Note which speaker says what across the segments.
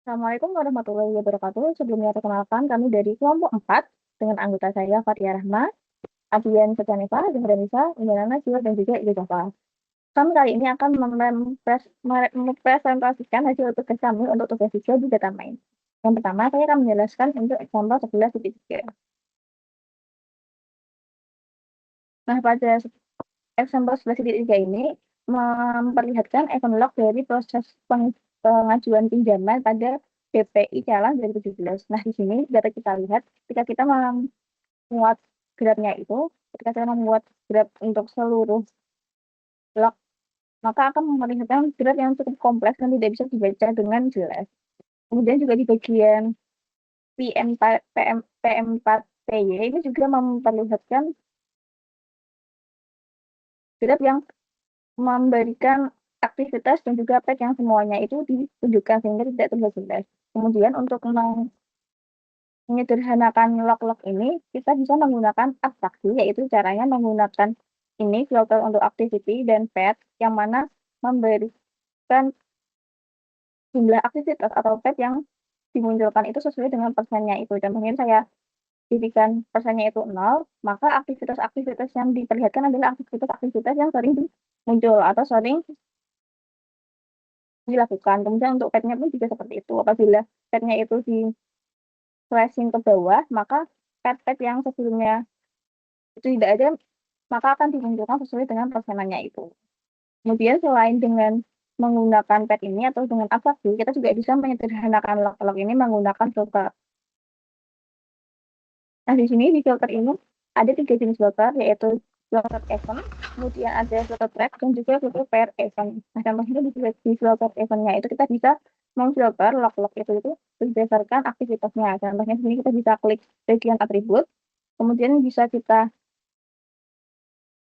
Speaker 1: Assalamualaikum warahmatullahi wabarakatuh. Sebelumnya perkenalkan kami dari kelompok 4 dengan anggota saya Fatia Rahma, Abian Secaneva, Zahranisa, Indarana Jiwa, dan juga Ibu Java. Kami kali ini akan mempresentasikan hasil tugas kami untuk tugas siswa di data main. Yang pertama, saya akan menjelaskan untuk example 11.3. Nah, pada example 11.3 ini memperlihatkan event log dari proses pengajuan pinjaman pada BPI Challenge 2017. Nah, di sini dapat kita lihat ketika kita memuat grafnya itu, ketika saya membuat graf untuk seluruh log, maka akan memperlihatkan graf yang cukup kompleks dan tidak bisa dibaca dengan jelas. Kemudian juga di bagian PM4PY ini juga memperlihatkan graf yang memberikan aktivitas dan juga pet yang semuanya itu ditunjukkan sehingga tidak terlihat jelas. Kemudian untuk menyederhanakan log-log ini, kita bisa menggunakan abstraksi, yaitu caranya menggunakan ini filter untuk activity dan pet, yang mana memberikan jumlah aktivitas atau pet yang dimunculkan itu sesuai dengan persennya itu. Contohnya saya jadikan persennya itu 0, maka aktivitas-aktivitas yang diperlihatkan adalah aktivitas-aktivitas yang sering muncul atau sering dilakukan. Kemudian untuk petnya pun juga seperti itu. Apabila petnya itu di flashing ke bawah, maka pet-pet yang sebelumnya itu tidak ada, maka akan dimunculkan sesuai dengan persenannya itu. Kemudian selain dengan menggunakan pet ini atau dengan abstraksi, kita juga bisa menyederhanakan log-log ini menggunakan filter. Nah, di sini di filter ini ada 3 jenis filter, yaitu filter event, kemudian ada filter track, dan juga filter pair event. Nah, contohnya di filter eventnya itu kita bisa memfilter log-log itu berdasarkan aktivitasnya. Contohnya di sini kita bisa klik bagian atribut, kemudian bisa kita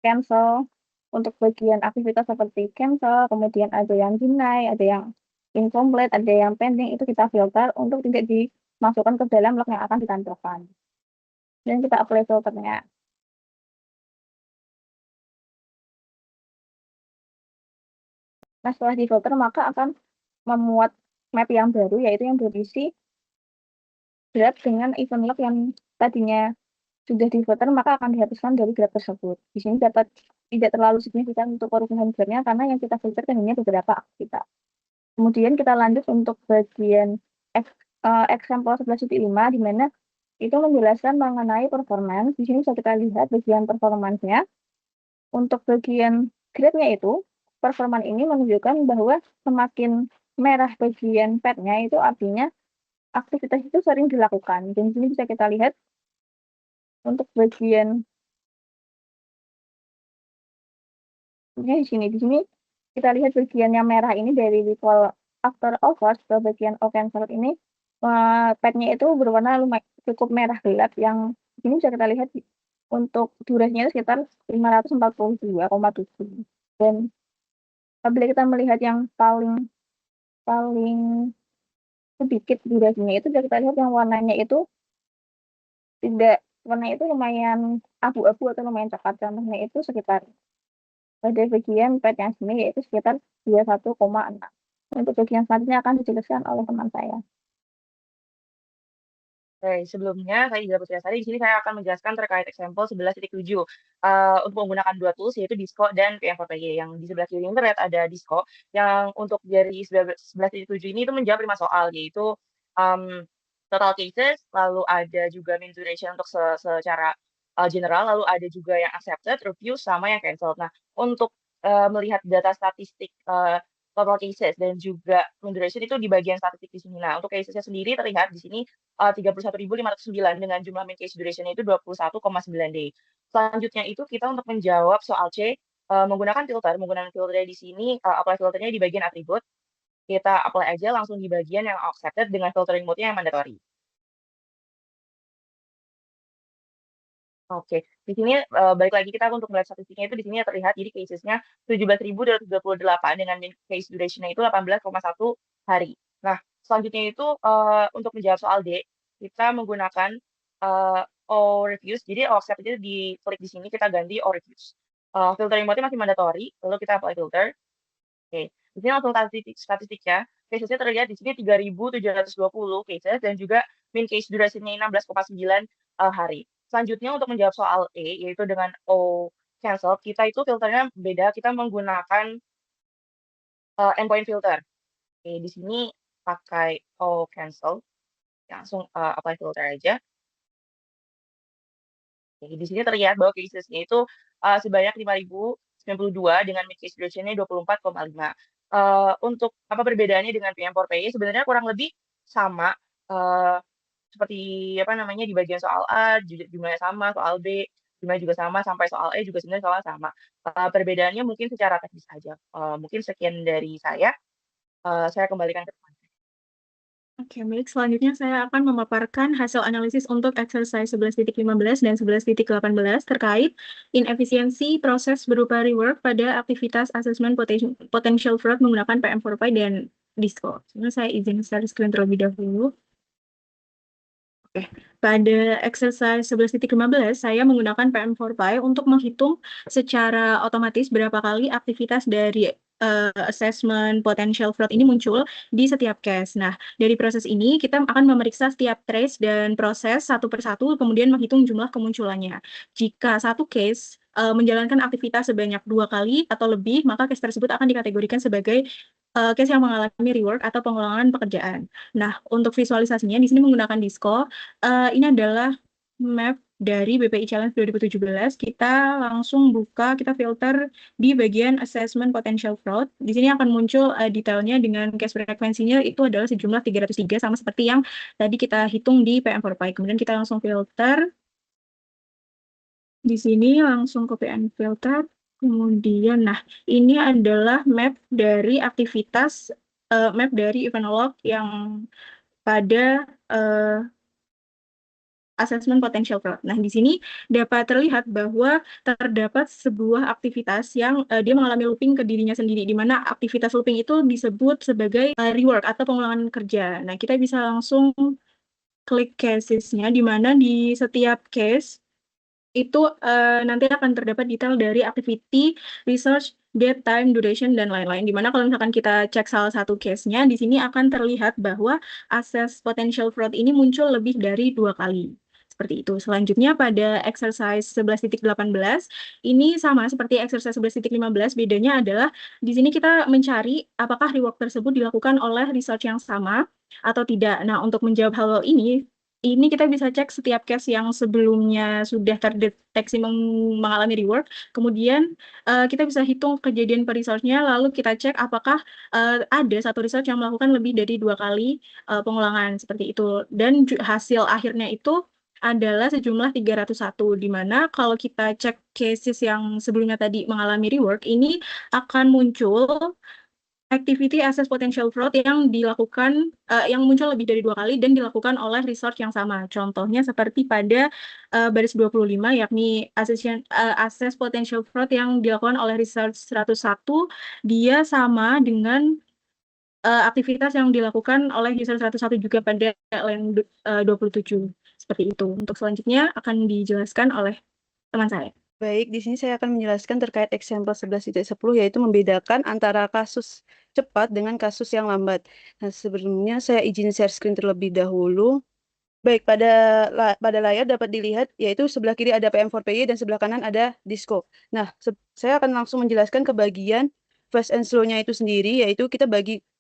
Speaker 1: cancel untuk bagian aktivitas seperti cancel, kemudian ada yang deny, ada yang incomplete, ada yang pending, itu kita filter untuk tidak dimasukkan ke dalam log yang akan ditampilkan. Dan kita apply filternya. Nah, setelah difilter maka akan memuat map yang baru, yaitu yang berisi graf dengan event log yang tadinya sudah difilter, maka akan dihapuskan dari graf tersebut. Di sini dapat tidak terlalu signifikan untuk perubahan grafnya karena yang kita filter hanya beberapa aktivitas. Kemudian kita lanjut untuk bagian example 11.5 di mana itu menjelaskan mengenai performance. Di sini bisa kita lihat bagian performance-nya. Untuk bagian grade-nya itu, performance ini menunjukkan bahwa semakin merah bagian pad-nya itu artinya aktivitas itu sering dilakukan. Dan di sini bisa kita lihat untuk bagian di sini kita lihat bagian yang merah ini dari recall after hours ke bagian cancel ini pad-nya itu berwarna cukup merah gelap yang ini bisa kita lihat untuk durasinya itu sekitar 542,7. Dan apabila kita melihat yang paling paling sedikit durasinya itu bisa kita lihat yang warnanya itu tidak warnanya itu lumayan abu-abu atau lumayan coklat. Contohnya itu sekitar pada bagian pad yang sini yaitu sekitar 21,6. Untuk bagian selanjutnya akan dijelaskan oleh teman saya.
Speaker 2: Oke, sebelumnya saya juga Putri Asari. Di sini saya akan menjelaskan terkait example 11.7 untuk menggunakan dua tools yaitu Disco dan PM4PG. Yang di sebelah kiri ini terlihat ada Disco yang untuk dari 11.7 ini itu menjawab 5 soal yaitu um, total cases, lalu ada juga mean duration untuk secara general, lalu ada juga yang accepted, review, sama yang cancel. Nah, untuk melihat data statistik total cases dan juga mean duration itu di bagian statistik di sini. Nah, untuk casesnya sendiri terlihat di sini 31.509 dengan jumlah main case duration-nya itu 21,9 day. Selanjutnya itu kita untuk menjawab soal C menggunakan filter. Menggunakan filternya di sini apply filternya di bagian atribut. Kita apply aja langsung di bagian yang accepted dengan filtering mode-nya yang mandatory. Oke, di sini balik lagi kita untuk melihat statistiknya itu di sini terlihat jadi casesnya 17.238 dengan main case duration-nya itu 18,1 hari. Nah, selanjutnya itu untuk menjawab soal D, kita menggunakan all reviews. Jadi all accept itu diklik di sini kita ganti all reviews. Filtering mode masih mandatory, lalu kita apply filter. Oke. Di sini langsung statistiknya, cases-nya terlihat di sini 3.720 cases dan juga mean case duration-nya 16,9 hari. Selanjutnya untuk menjawab soal E, yaitu dengan O cancel, kita itu filternya beda, kita menggunakan endpoint filter. Oke, di sini pakai O cancel, langsung apply filter aja. Oke, di sini terlihat bahwa cases-nya itu sebanyak 5.092 dengan mean case duration-nya 24,5. Untuk apa perbedaannya dengan PM4PY sebenarnya kurang lebih sama, seperti apa namanya di bagian soal A jumlahnya sama, soal B jumlahnya juga sama, sampai soal E juga sebenarnya soalnya sama. Perbedaannya mungkin secara teknis saja. Mungkin sekian dari saya kembalikan ke teman.
Speaker 3: Oke, baik. Selanjutnya saya akan memaparkan hasil analisis untuk exercise 11.15 dan 11.18 terkait inefisiensi proses berupa rework pada aktivitas assessment potential fraud menggunakan PM4PY dan DISCO. Sebenarnya saya izin share screen terlebih dahulu. Oke, pada exercise 11.15 saya menggunakan PM4PY untuk menghitung secara otomatis berapa kali aktivitas dari assessment potential fraud ini muncul di setiap case. Nah, dari proses ini kita akan memeriksa setiap trace dan proses satu persatu, kemudian menghitung jumlah kemunculannya. Jika satu case menjalankan aktivitas sebanyak 2 kali atau lebih, maka case tersebut akan dikategorikan sebagai case yang mengalami rework atau pengulangan pekerjaan. Nah, untuk visualisasinya di sini menggunakan DISCO. Ini adalah map dari BPI Challenge 2017. Kita langsung buka, kita filter di bagian assessment potential fraud. Di sini akan muncul detailnya dengan case frekuensinya itu adalah sejumlah 303 sama seperti yang tadi kita hitung di PM4PY. Kemudian kita langsung filter. Di sini langsung ke PM filter. Kemudian, nah ini adalah map dari aktivitas, map dari event log yang pada assessment potential fraud. Nah, di sini dapat terlihat bahwa terdapat sebuah aktivitas yang dia mengalami looping ke dirinya sendiri, di mana aktivitas looping itu disebut sebagai rework atau pengulangan kerja. Nah, kita bisa langsung klik casesnya, di mana di setiap case itu nanti akan terdapat detail dari activity, research, date, time, duration, dan lain-lain. Dimana kalau misalkan kita cek salah satu case-nya, di sini akan terlihat bahwa assess potential fraud ini muncul lebih dari 2 kali. Seperti itu. Selanjutnya pada exercise 11.18, ini sama seperti exercise 11.15, bedanya adalah di sini kita mencari apakah rework tersebut dilakukan oleh research yang sama atau tidak. Nah, untuk menjawab hal ini kita bisa cek setiap case yang sebelumnya sudah terdeteksi mengalami rework, kemudian kita bisa hitung kejadian per research-nya, lalu kita cek apakah ada satu research yang melakukan lebih dari 2 kali pengulangan seperti itu. Dan hasil akhirnya itu adalah sejumlah 301, di mana kalau kita cek cases yang sebelumnya tadi mengalami rework, ini akan muncul activity assess potential fraud yang dilakukan, yang muncul lebih dari 2 kali dan dilakukan oleh research yang sama. Contohnya seperti pada baris 25, yakni assess potential fraud yang dilakukan oleh research 101, dia sama dengan aktivitas yang dilakukan oleh user 101 juga pada line 27. Seperti itu. Untuk selanjutnya akan dijelaskan oleh teman saya.
Speaker 4: Baik, di sini saya akan menjelaskan terkait example 11.10, yaitu membedakan antara kasus cepat dengan kasus yang lambat. Nah, sebelumnya saya izin share screen terlebih dahulu. Baik, pada layar dapat dilihat, yaitu sebelah kiri ada PM4PY dan sebelah kanan ada DISCO. Nah, saya akan langsung menjelaskan ke bagian fast and slow-nya itu sendiri, yaitu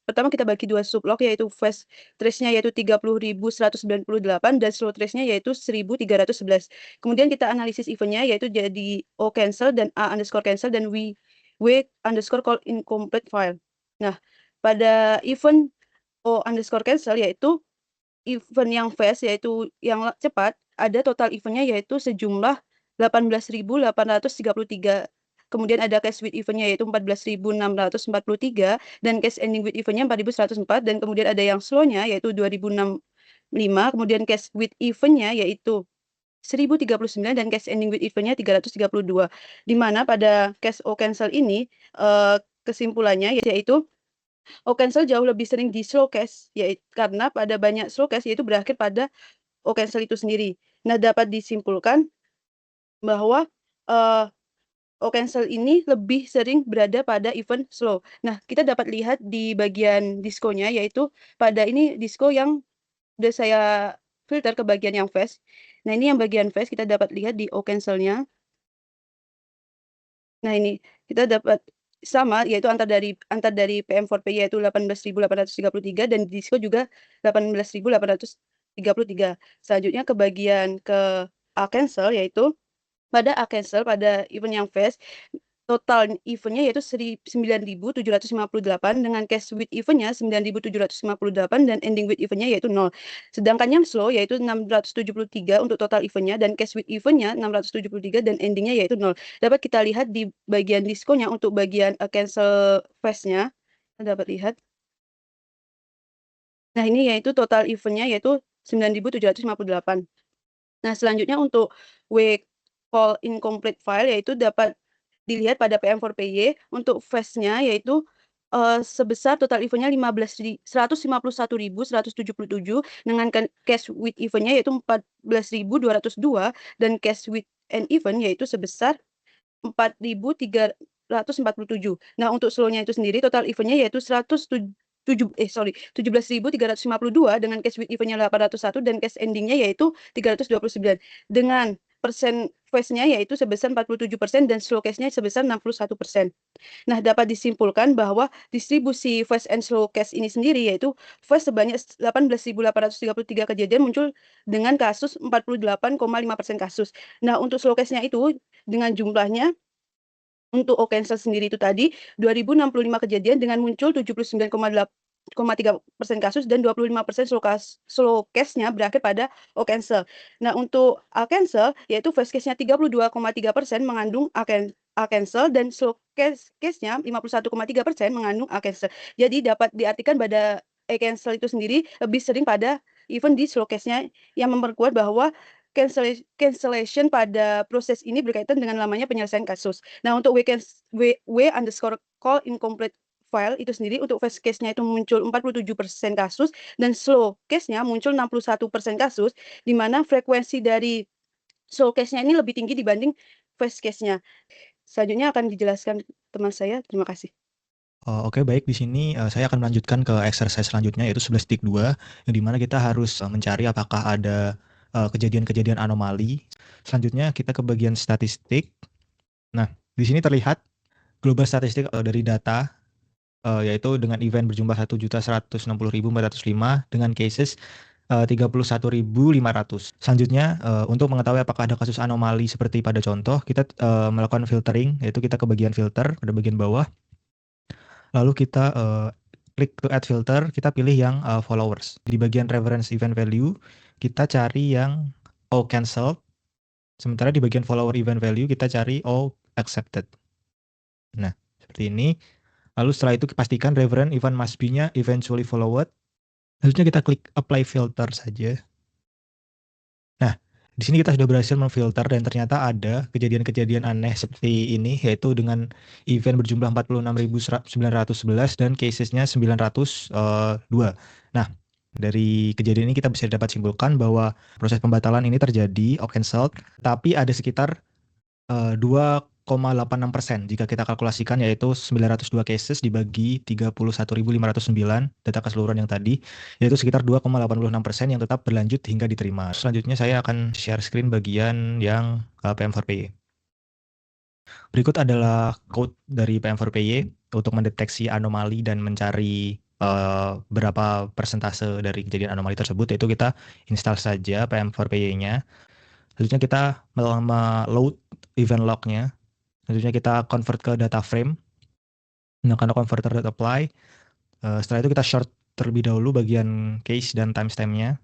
Speaker 4: pertama kita bagi 2 sublog, yaitu fast trace-nya yaitu 30.198 dan slow trace-nya yaitu 1.311. Kemudian kita analisis event-nya yaitu jadi O cancel dan A underscore cancel dan W underscore call incomplete file. Nah, pada event O underscore cancel yaitu event yang fast yaitu yang cepat, ada total eventnya yaitu sejumlah 18.833. Kemudian ada cash with eventnya yaitu 14.643 dan cash ending with eventnya 4.104 dan kemudian ada yang slownya yaitu 2.065. Kemudian cash with eventnya yaitu 1.039 dan cash ending with eventnya 332. Di mana pada cash O cancel ini kesimpulannya yaitu O cancel jauh lebih sering di slow case, yaitu karena pada banyak slow case yaitu berakhir pada O cancel itu sendiri. Nah, dapat disimpulkan bahwa cancel ini lebih sering berada pada event slow. Nah, kita dapat lihat di bagian diskonya, yaitu pada ini disko yang udah saya filter ke bagian yang fast. Nah, ini yang bagian fast kita dapat lihat di cancelnya. Nah, ini kita dapat sama, yaitu antar dari PM4P yaitu 18.833 dan disko juga 18.833. Selanjutnya ke bagian ke cancel, yaitu pada cancel pada event yang fast, total eventnya yaitu 9.758 dengan cash with eventnya 9.758 dan ending with eventnya yaitu 0. Sedangkan yang slow yaitu 673 untuk total eventnya dan cash with eventnya 673 dan endingnya yaitu 0. Dapat kita lihat di bagian diskonya untuk bagian cancel fast-nya. Kita dapat lihat. Nah, ini yaitu total eventnya yaitu 9.758. Nah, selanjutnya untuk we call incomplete file yaitu dapat dilihat pada PM4PY untuk fast-nya yaitu sebesar total eventnya 151.177 dengan cash with eventnya yaitu 14.202 dan cash with an event yaitu sebesar 4.347. Nah, untuk slow-nya itu sendiri total eventnya yaitu 17.352 dengan cash with eventnya 801 dan cash endingnya yaitu 329 dengan persen fast-nya yaitu sebesar 47% dan slow cash-nya sebesar 61%. Nah, dapat disimpulkan bahwa distribusi fast and slow cash ini sendiri yaitu fast sebanyak 18.833 kejadian muncul dengan kasus 48,5% kasus. Nah, untuk slow cash-nya itu dengan jumlahnya untuk cancel sendiri itu tadi 2065 kejadian dengan muncul 79,3% kasus dan 25% slow case-nya berakhir pada cancel. Nah, untuk cancel yaitu fast case-nya 32,3% mengandung cancel dan slow case-nya 51,3% mengandung cancel. Jadi dapat diartikan pada cancel itu sendiri lebih sering pada event di slow case-nya yang memperkuat bahwa cancellation pada proses ini berkaitan dengan lamanya penyelesaian kasus. Nah, untuk w_call incomplete file itu sendiri untuk fast case-nya itu muncul 47% kasus dan slow case-nya muncul 61% kasus, di mana frekuensi dari slow case-nya ini lebih tinggi dibanding fast case-nya. Selanjutnya akan dijelaskan teman saya. Terima kasih.
Speaker 5: Oke, baik. Di sini saya akan melanjutkan ke exercise selanjutnya yaitu 11.2 yang dimana kita harus mencari apakah ada kejadian-kejadian anomali. Selanjutnya kita ke bagian statistik. Nah, di sini terlihat global statistik dari data yaitu dengan event berjumlah 1.160.405 dengan cases 31.500. Selanjutnya untuk mengetahui apakah ada kasus anomali seperti pada contoh, kita melakukan filtering, yaitu kita ke bagian filter pada bagian bawah. Lalu kita klik to add filter, kita pilih yang followers. Di bagian reference event value, kita cari yang all cancelled. Sementara di bagian follower event value, kita cari all accepted. Nah, seperti ini. Lalu setelah itu pastikan reference event must be-nya eventually followed. Selanjutnya kita klik apply filter saja. Nah, di sini kita sudah berhasil memfilter dan ternyata ada kejadian-kejadian aneh seperti ini, yaitu dengan event berjumlah 46.911 dan casesnya 902. Nah, dari kejadian ini kita bisa dapat simpulkan bahwa proses pembatalan ini terjadi cancelled, tapi ada sekitar 2,86% jika kita kalkulasikan, yaitu 902 cases dibagi 31.509 data keseluruhan yang tadi, yaitu sekitar 2,86% yang tetap berlanjut hingga diterima. Selanjutnya saya akan share screen bagian yang PM4PY. Berikut adalah code dari PM4PY untuk mendeteksi anomali dan mencari berapa persentase dari kejadian anomali tersebut, yaitu kita install saja PM4PY-nya. Selanjutnya kita meload event log-nya. Selanjutnya kita convert ke data frame. Menggunakan converter.apply. Setelah itu kita short terlebih dahulu bagian case dan timestamp-nya.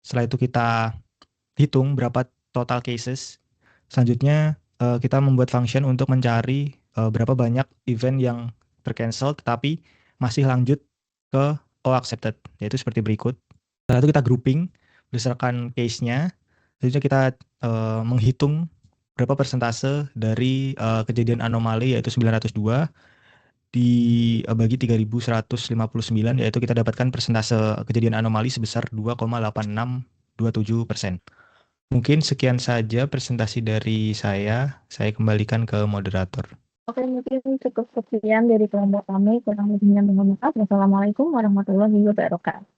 Speaker 5: Setelah itu kita hitung berapa total cases. Selanjutnya kita membuat function untuk mencari berapa banyak event yang tercancel tetapi masih lanjut ke accepted, yaitu seperti berikut. Setelah itu kita grouping berdasarkan case-nya. Selanjutnya kita menghitung berapa persentase dari kejadian anomali yaitu 902 dibagi 3.159, yaitu kita dapatkan persentase kejadian anomali sebesar 2,8627%. Mungkin sekian saja presentasi dari saya. Saya kembalikan ke moderator.
Speaker 1: Oke, mungkin cukup sekian dari kelompok kami. Kurang lebihnya mohon maaf. Wassalamualaikum warahmatullahi wabarakatuh.